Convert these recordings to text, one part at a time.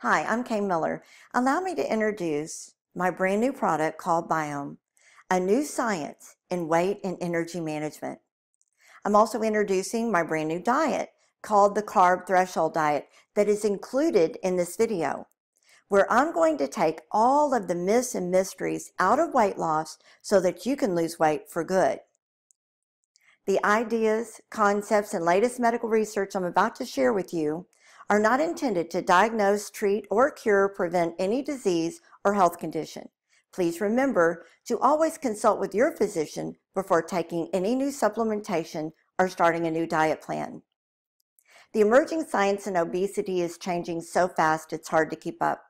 Hi, I'm Kay Miller. Allow me to introduce my brand new product called Biome, a new science in weight and energy management. I'm also introducing my brand new diet called the Carb Threshold Diet that is included in this video, where I'm going to take all of the myths and mysteries out of weight loss so that you can lose weight for good. The ideas, concepts, and latest medical research I'm about to share with you are not intended to diagnose, treat, or cure, prevent any disease or health condition. Please remember to always consult with your physician before taking any new supplementation or starting a new diet plan. The emerging science in obesity is changing so fast it's hard to keep up.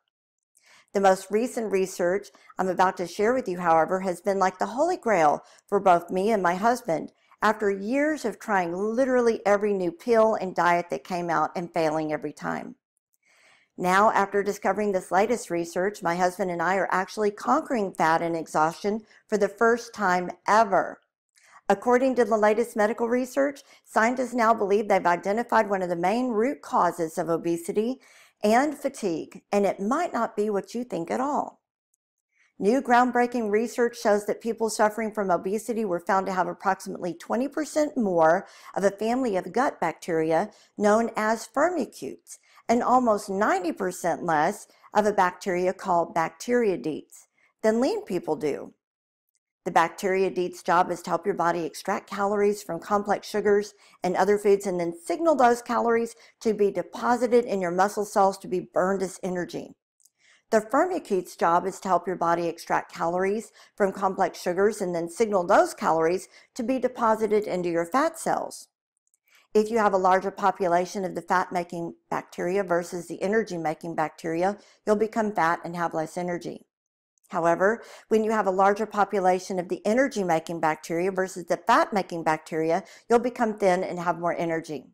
The most recent research I'm about to share with you, however, has been like the holy grail for both me and my husband after years of trying literally every new pill and diet that came out and failing every time. Now, after discovering this latest research, my husband and I are actually conquering fat and exhaustion for the first time ever. According to the latest medical research, scientists now believe they've identified one of the main root causes of obesity and fatigue, and it might not be what you think at all. New groundbreaking research shows that people suffering from obesity were found to have approximately 20% more of a family of gut bacteria known as firmicutes, and almost 90% less of a bacteria called bacteroidetes than lean people do. The bacteroidetes' job is to help your body extract calories from complex sugars and other foods and then signal those calories to be deposited in your muscle cells to be burned as energy. The firmicutes' job is to help your body extract calories from complex sugars and then signal those calories to be deposited into your fat cells. If you have a larger population of the fat-making bacteria versus the energy-making bacteria, you'll become fat and have less energy. However, when you have a larger population of the energy-making bacteria versus the fat-making bacteria, you'll become thin and have more energy.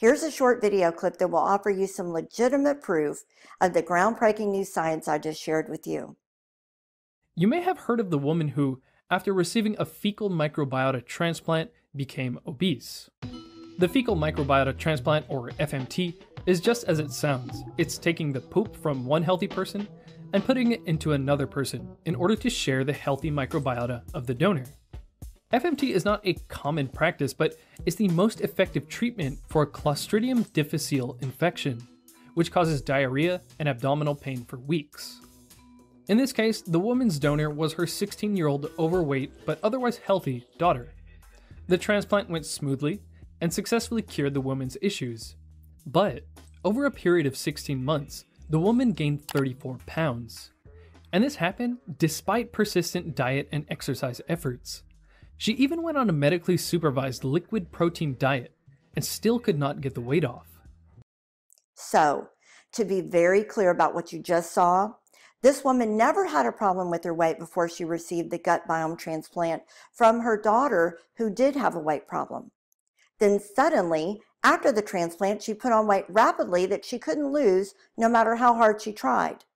Here's a short video clip that will offer you some legitimate proof of the groundbreaking new science I just shared with you. You may have heard of the woman who, after receiving a fecal microbiota transplant, became obese. The fecal microbiota transplant, or FMT, is just as it sounds. It's taking the poop from one healthy person and putting it into another person in order to share the healthy microbiota of the donor. FMT is not a common practice, but is the most effective treatment for a Clostridium difficile infection, which causes diarrhea and abdominal pain for weeks. In this case, the woman's donor was her 16-year-old overweight but otherwise healthy daughter. The transplant went smoothly and successfully cured the woman's issues. But over a period of 16 months, the woman gained 34 pounds. And this happened despite persistent diet and exercise efforts. She even went on a medically supervised liquid protein diet and still could not get the weight off. So, to be very clear about what you just saw, this woman never had a problem with her weight before she received the gut biome transplant from her daughter who did have a weight problem. Then suddenly, after the transplant, she put on weight rapidly that she couldn't lose no matter how hard she tried.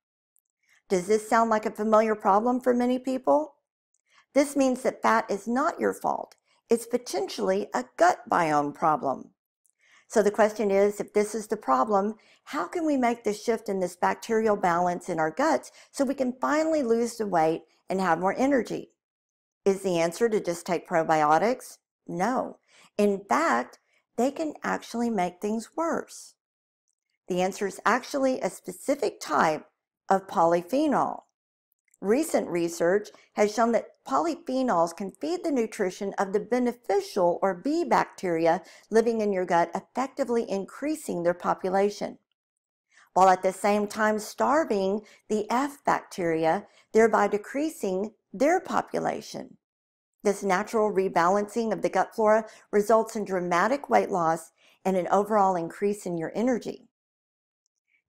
Does this sound like a familiar problem for many people? This means that fat is not your fault. It's potentially a gut biome problem. So the question is, if this is the problem, how can we make the shift in this bacterial balance in our guts so we can finally lose the weight and have more energy? Is the answer to just take probiotics? No. In fact, they can actually make things worse. The answer is actually a specific type of polyphenol. Recent research has shown that polyphenols can feed the nutrition of the beneficial or B bacteria living in your gut, effectively increasing their population, while at the same time starving the F bacteria, thereby decreasing their population. This natural rebalancing of the gut flora results in dramatic weight loss and an overall increase in your energy.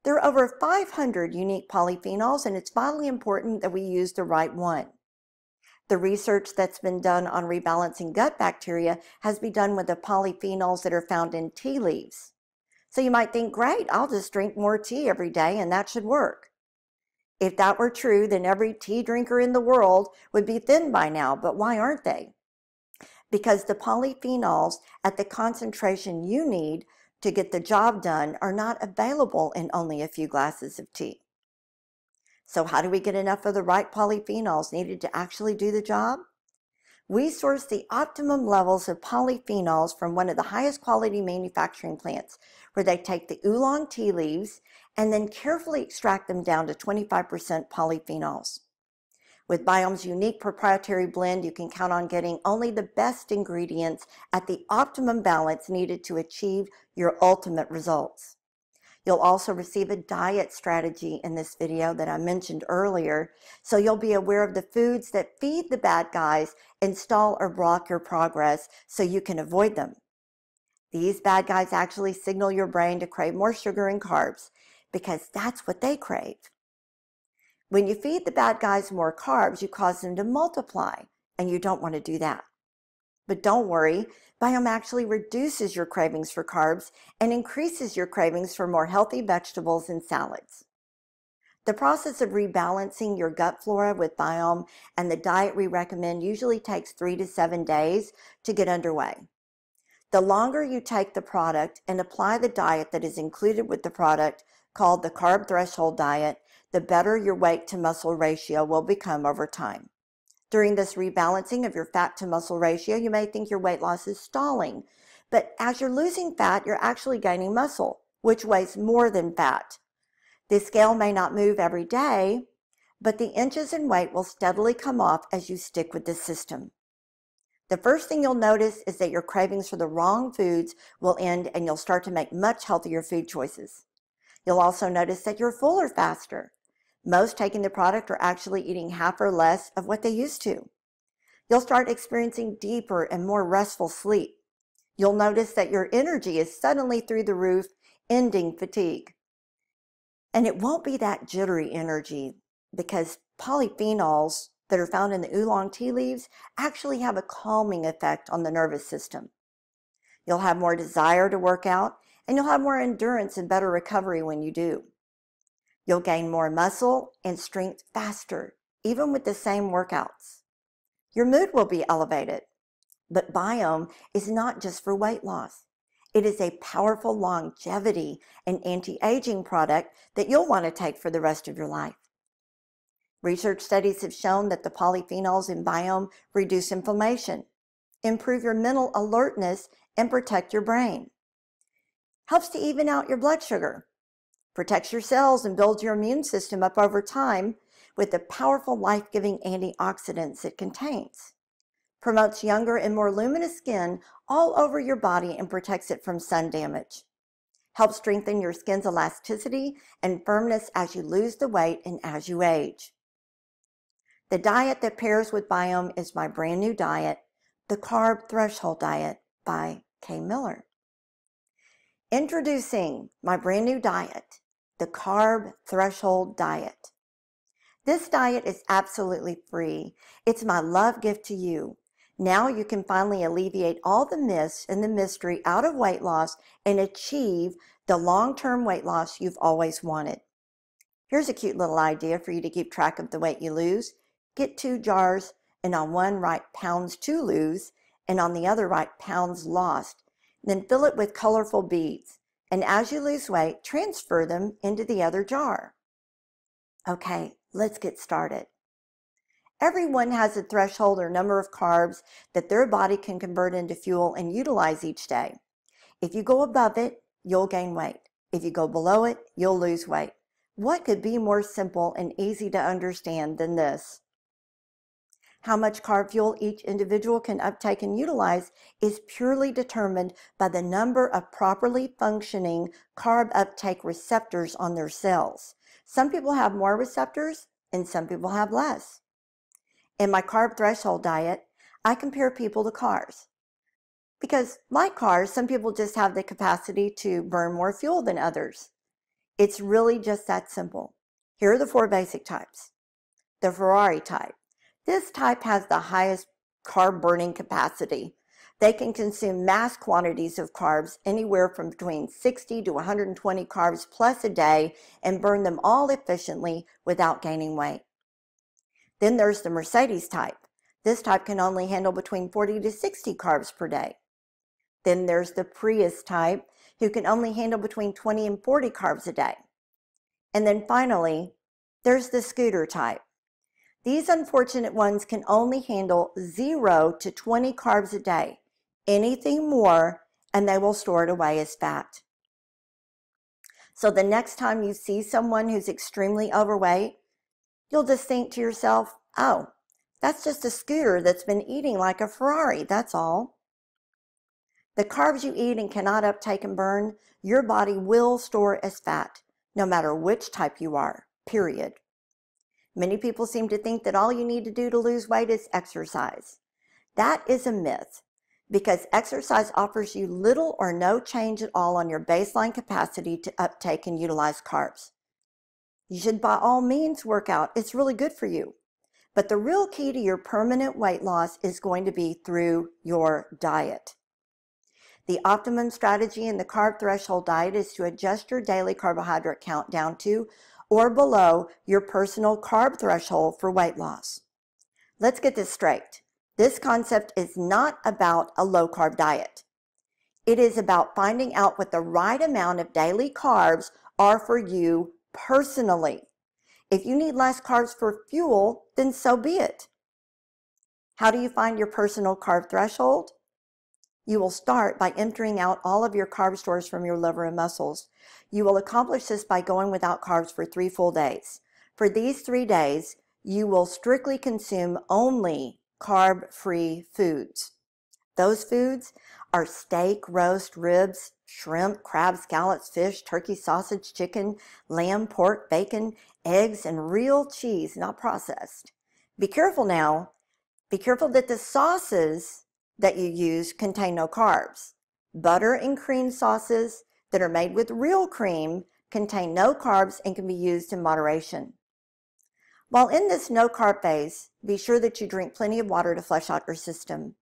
There are over 500 unique polyphenols, and it's vitally important that we use the right one. The research that's been done on rebalancing gut bacteria has been done with the polyphenols that are found in tea leaves. So you might think, great, I'll just drink more tea every day and that should work. If that were true, then every tea drinker in the world would be thin by now, but why aren't they? Because the polyphenols at the concentration you need to get the job done are not available in only a few glasses of tea. So how do we get enough of the right polyphenols needed to actually do the job? We source the optimum levels of polyphenols from one of the highest quality manufacturing plants, where they take the oolong tea leaves and then carefully extract them down to 25% polyphenols. With Biome's unique proprietary blend, you can count on getting only the best ingredients at the optimum balance needed to achieve your ultimate results. You'll also receive a diet strategy in this video that I mentioned earlier, so you'll be aware of the foods that feed the bad guys and stall or block your progress so you can avoid them. These bad guys actually signal your brain to crave more sugar and carbs because that's what they crave. When you feed the bad guys more carbs, you cause them to multiply, and you don't want to do that. But don't worry, Biome actually reduces your cravings for carbs and increases your cravings for more healthy vegetables and salads. The process of rebalancing your gut flora with Biome and the diet we recommend usually takes 3 to 7 days to get underway. The longer you take the product and apply the diet that is included with the product, called the carb threshold diet, the better your weight to muscle ratio will become over time. During this rebalancing of your fat to muscle ratio, you may think your weight loss is stalling, but as you're losing fat, you're actually gaining muscle, which weighs more than fat. The scale may not move every day, but the inches in weight will steadily come off as you stick with this system. The first thing you'll notice is that your cravings for the wrong foods will end and you'll start to make much healthier food choices. You'll also notice that you're fuller faster. Most taking the product are actually eating half or less of what they used to. You'll start experiencing deeper and more restful sleep. You'll notice that your energy is suddenly through the roof, ending fatigue. And it won't be that jittery energy because polyphenols that are found in the oolong tea leaves actually have a calming effect on the nervous system. You'll have more desire to work out, and you'll have more endurance and better recovery when you do. You'll gain more muscle and strength faster, even with the same workouts. Your mood will be elevated. But Biome is not just for weight loss. It is a powerful longevity and anti-aging product that you'll want to take for the rest of your life. Research studies have shown that the polyphenols in Biome reduce inflammation, improve your mental alertness, and protect your brain. Helps to even out your blood sugar, protects your cells and builds your immune system up over time with the powerful life-giving antioxidants it contains. Promotes younger and more luminous skin all over your body and protects it from sun damage. Helps strengthen your skin's elasticity and firmness as you lose the weight and as you age. The diet that pairs with Biome is my brand new diet, the Carb Threshold Diet by Kay Miller. Introducing my brand new diet, the Carb Threshold Diet. This diet is absolutely free. It's my love gift to you. Now you can finally alleviate all the myths and the mystery out of weight loss and achieve the long-term weight loss you've always wanted. Here's a cute little idea for you to keep track of the weight you lose. Get 2 jars and on one write pounds to lose and on the other write pounds lost. Then fill it with colorful beads. And as you lose weight, transfer them into the other jar. Okay, let's get started. Everyone has a threshold or number of carbs that their body can convert into fuel and utilize each day. If you go above it, you'll gain weight. If you go below it, you'll lose weight. What could be more simple and easy to understand than this? How much carb fuel each individual can uptake and utilize is purely determined by the number of properly functioning carb uptake receptors on their cells. Some people have more receptors and some people have less. In my carb threshold diet, I compare people to cars. Because like cars, some people just have the capacity to burn more fuel than others. It's really just that simple. Here are the 4 basic types. The Ferrari type. This type has the highest carb burning capacity. They can consume mass quantities of carbs, anywhere from between 60 to 120 carbs plus a day, and burn them all efficiently without gaining weight. Then there's the Mercedes type. This type can only handle between 40 to 60 carbs per day. Then there's the Prius type, who can only handle between 20 and 40 carbs a day. And then finally, there's the scooter type. These unfortunate ones can only handle 0 to 20 carbs a day. Anything more, and they will store it away as fat. So the next time you see someone who's extremely overweight, you'll just think to yourself, oh, that's just a scooter that's been eating like a Ferrari, that's all. The carbs you eat and cannot uptake and burn, your body will store as fat, no matter which type you are, period. Many people seem to think that all you need to do to lose weight is exercise. That is a myth, because exercise offers you little or no change at all on your baseline capacity to uptake and utilize carbs. You should by all means work out. It's really good for you. But the real key to your permanent weight loss is going to be through your diet. The optimum strategy in the carb threshold diet is to adjust your daily carbohydrate count down to or below your personal carb threshold for weight loss. Let's get this straight. This concept is not about a low-carb diet. It is about finding out what the right amount of daily carbs are for you personally. If you need less carbs for fuel, then so be it. How do you find your personal carb threshold? You will start by emptying out all of your carb stores from your liver and muscles. You will accomplish this by going without carbs for 3 full days. For these 3 days, you will strictly consume only carb-free foods. Those foods are steak, roast, ribs, shrimp, crabs, scallops, fish, turkey, sausage, chicken, lamb, pork, bacon, eggs, and real cheese, not processed. Be careful now. Be careful that the sauces that you use contain no carbs. Butter and cream sauces that are made with real cream contain no carbs and can be used in moderation. While in this no-carb phase, be sure that you drink plenty of water to flush out your system.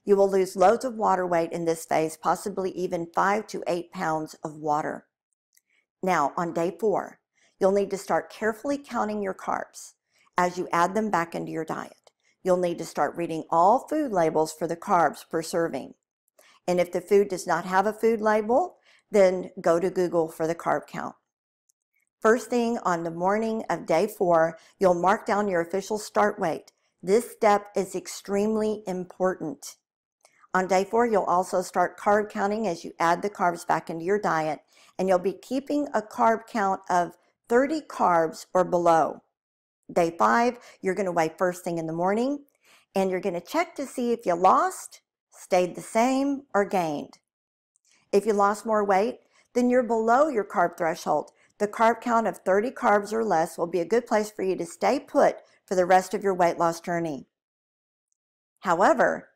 You will lose loads of water weight in this phase, possibly even 5 to 8 pounds of water. Now, on day 4, you'll need to start carefully counting your carbs as you add them back into your diet. You'll need to start reading all food labels for the carbs per serving. And if the food does not have a food label, then go to Google for the carb count. First thing on the morning of day 4, you'll mark down your official start weight. This step is extremely important. On day 4, you'll also start carb counting as you add the carbs back into your diet, and you'll be keeping a carb count of 30 carbs or below. Day 5, you're going to weigh first thing in the morning, and you're going to check to see if you lost, stayed the same, or gained. If you lost more weight, then you're below your carb threshold. The carb count of 30 carbs or less will be a good place for you to stay put for the rest of your weight loss journey. However,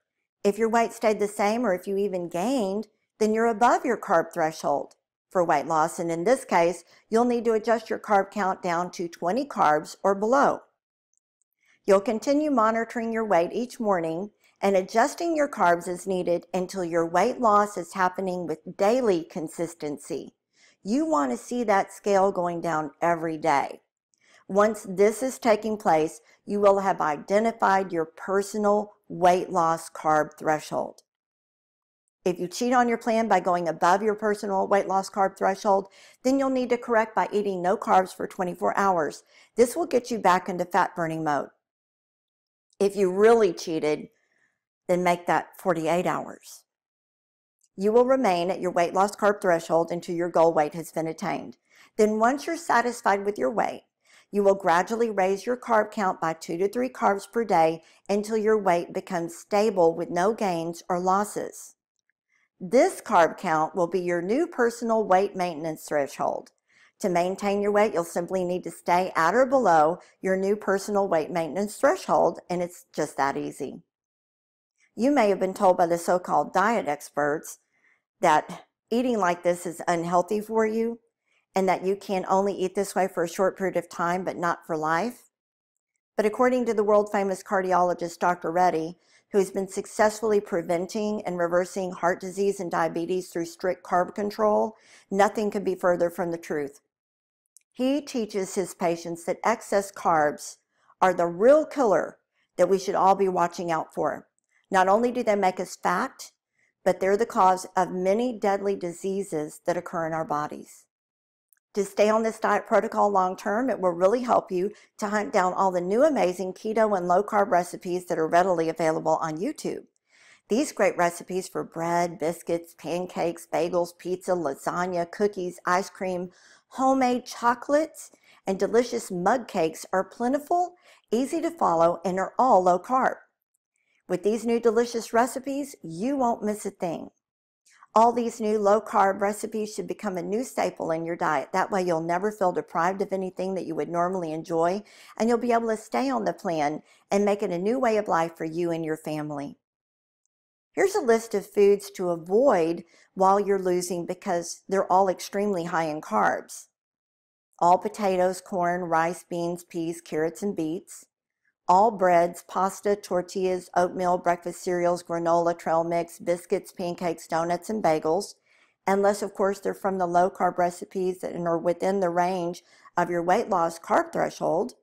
if your weight stayed the same or if you even gained, then you're above your carb threshold for weight loss, and in this case, you'll need to adjust your carb count down to 20 carbs or below. You'll continue monitoring your weight each morning and adjusting your carbs as needed until your weight loss is happening with daily consistency. You want to see that scale going down every day. Once this is taking place, you will have identified your personal weight loss carb threshold. If you cheat on your plan by going above your personal weight loss carb threshold, then you'll need to correct by eating no carbs for 24 hours. This will get you back into fat burning mode. If you really cheated, then make that 48 hours. You will remain at your weight loss carb threshold until your goal weight has been attained. Then once you're satisfied with your weight, you will gradually raise your carb count by 2 to 3 carbs per day until your weight becomes stable with no gains or losses. This carb count will be your new personal weight maintenance threshold. To maintain your weight, you'll simply need to stay at or below your new personal weight maintenance threshold, and it's just that easy. You may have been told by the so-called diet experts that eating like this is unhealthy for you and that you can only eat this way for a short period of time but not for life. But according to the world-famous cardiologist Dr. Reddy, who has been successfully preventing and reversing heart disease and diabetes through strict carb control, nothing could be further from the truth. He teaches his patients that excess carbs are the real killer that we should all be watching out for. Not only do they make us fat, but they're the cause of many deadly diseases that occur in our bodies. To stay on this diet protocol long term, it will really help you to hunt down all the new amazing keto and low carb recipes that are readily available on YouTube. These great recipes for bread, biscuits, pancakes, bagels, pizza, lasagna, cookies, ice cream, homemade chocolates, and delicious mug cakes are plentiful, easy to follow, and are all low carb. With these new delicious recipes, you won't miss a thing. All these new low-carb recipes should become a new staple in your diet. That way you'll never feel deprived of anything that you would normally enjoy, and you'll be able to stay on the plan and make it a new way of life for you and your family. Here's a list of foods to avoid while you're losing because they're all extremely high in carbs. All potatoes, corn, rice, beans, peas, carrots, and beets. All breads, pasta, tortillas, oatmeal, breakfast cereals, granola, trail mix, biscuits, pancakes, donuts, and bagels, unless, of course, they're from the low-carb recipes that are within the range of your weight loss carb threshold.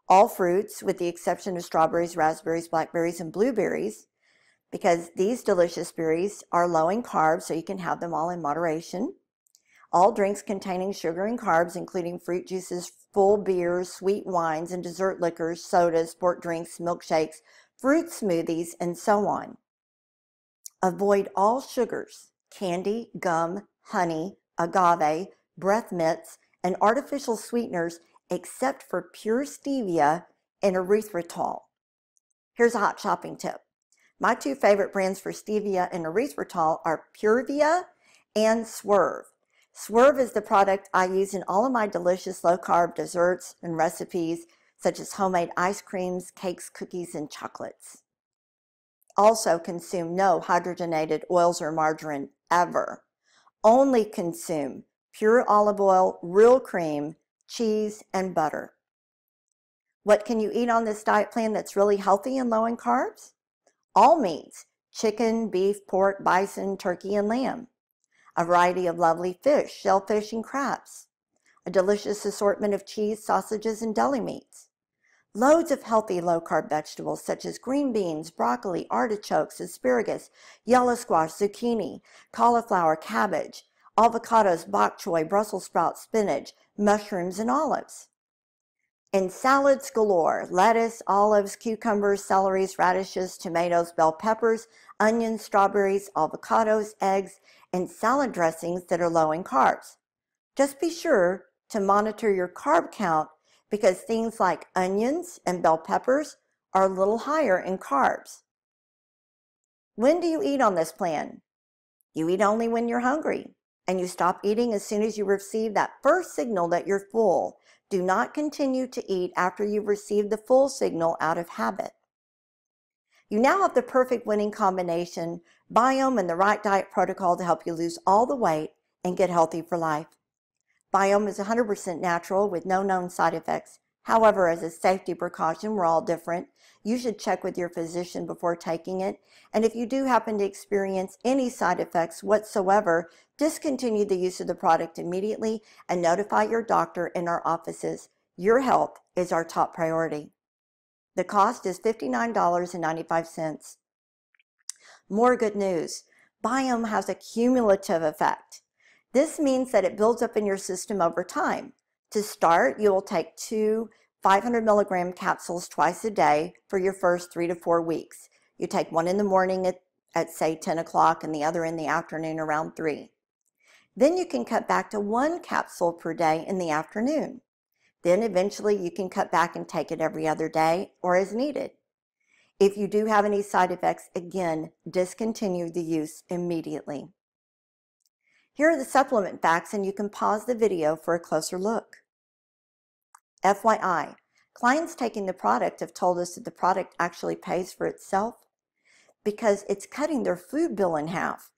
All fruits, with the exception of strawberries, raspberries, blackberries, and blueberries, because these delicious berries are low in carbs, so you can have them all in moderation. All drinks containing sugar and carbs, including fruit juices, full beers, sweet wines, and dessert liquors, sodas, sport drinks, milkshakes, fruit smoothies, and so on. Avoid all sugars, candy, gum, honey, agave, breath mints, and artificial sweeteners except for pure stevia and erythritol. Here's a hot shopping tip. My two favorite brands for stevia and erythritol are Purevia and Swerve. Swerve is the product I use in all of my delicious low-carb desserts and recipes, such as homemade ice creams, cakes, cookies, and chocolates. Also consume no hydrogenated oils or margarine ever. Only consume pure olive oil, real cream, cheese, and butter. What can you eat on this diet plan that's really healthy and low in carbs? All meats: chicken, beef, pork, bison, turkey, and lamb. A variety of lovely fish, shellfish, and crabs. A delicious assortment of cheese, sausages, and deli meats. Loads of healthy low-carb vegetables such as green beans, broccoli, artichokes, asparagus, yellow squash, zucchini, cauliflower, cabbage, avocados, bok choy, Brussels sprouts, spinach, mushrooms, and olives. And salads galore: lettuce, olives, cucumbers, celeries, radishes, tomatoes, bell peppers, onions, strawberries, avocados, eggs, and salad dressings that are low in carbs. Just be sure to monitor your carb count because things like onions and bell peppers are a little higher in carbs. When do you eat on this plan? You eat only when you're hungry, and you stop eating as soon as you receive that first signal that you're full. Do not continue to eat after you've received the full signal out of habit. You now have the perfect winning combination: Biome and the right diet protocol to help you lose all the weight and get healthy for life. Biome is 100% natural with no known side effects. However, as a safety precaution, we're all different. You should check with your physician before taking it. And if you do happen to experience any side effects whatsoever, discontinue the use of the product immediately and notify your doctor in our offices. Your health is our top priority. The cost is $59.95. More good news. Biome has a cumulative effect. This means that it builds up in your system over time. To start, you will take 2 500 milligram capsules twice a day for your first 3 to 4 weeks. You take one in the morning at say 10 o'clock and the other in the afternoon around 3. Then you can cut back to 1 capsule per day in the afternoon. Then eventually you can cut back and take it every other day or as needed. If you do have any side effects, again, discontinue the use immediately. Here are the supplement facts, and you can pause the video for a closer look. FYI, clients taking the product have told us that the product actually pays for itself because it's cutting their food bill in half.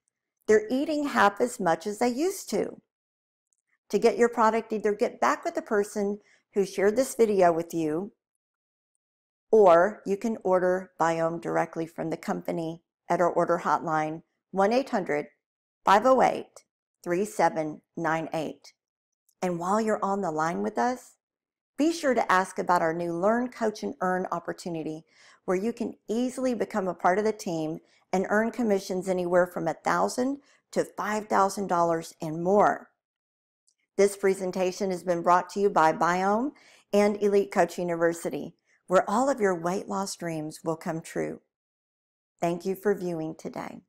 They're eating half as much as they used to. To get your product, either get back with the person who shared this video with you, or you can order Biome directly from the company at our order hotline, 1-800-508-3798. And while you're on the line with us, be sure to ask about our new Learn, Coach, and Earn opportunity, where you can easily become a part of the team and earn commissions anywhere from $1,000 to $5,000 and more. This presentation has been brought to you by Biome and Elite Coach University, where all of your weight loss dreams will come true. Thank you for viewing today.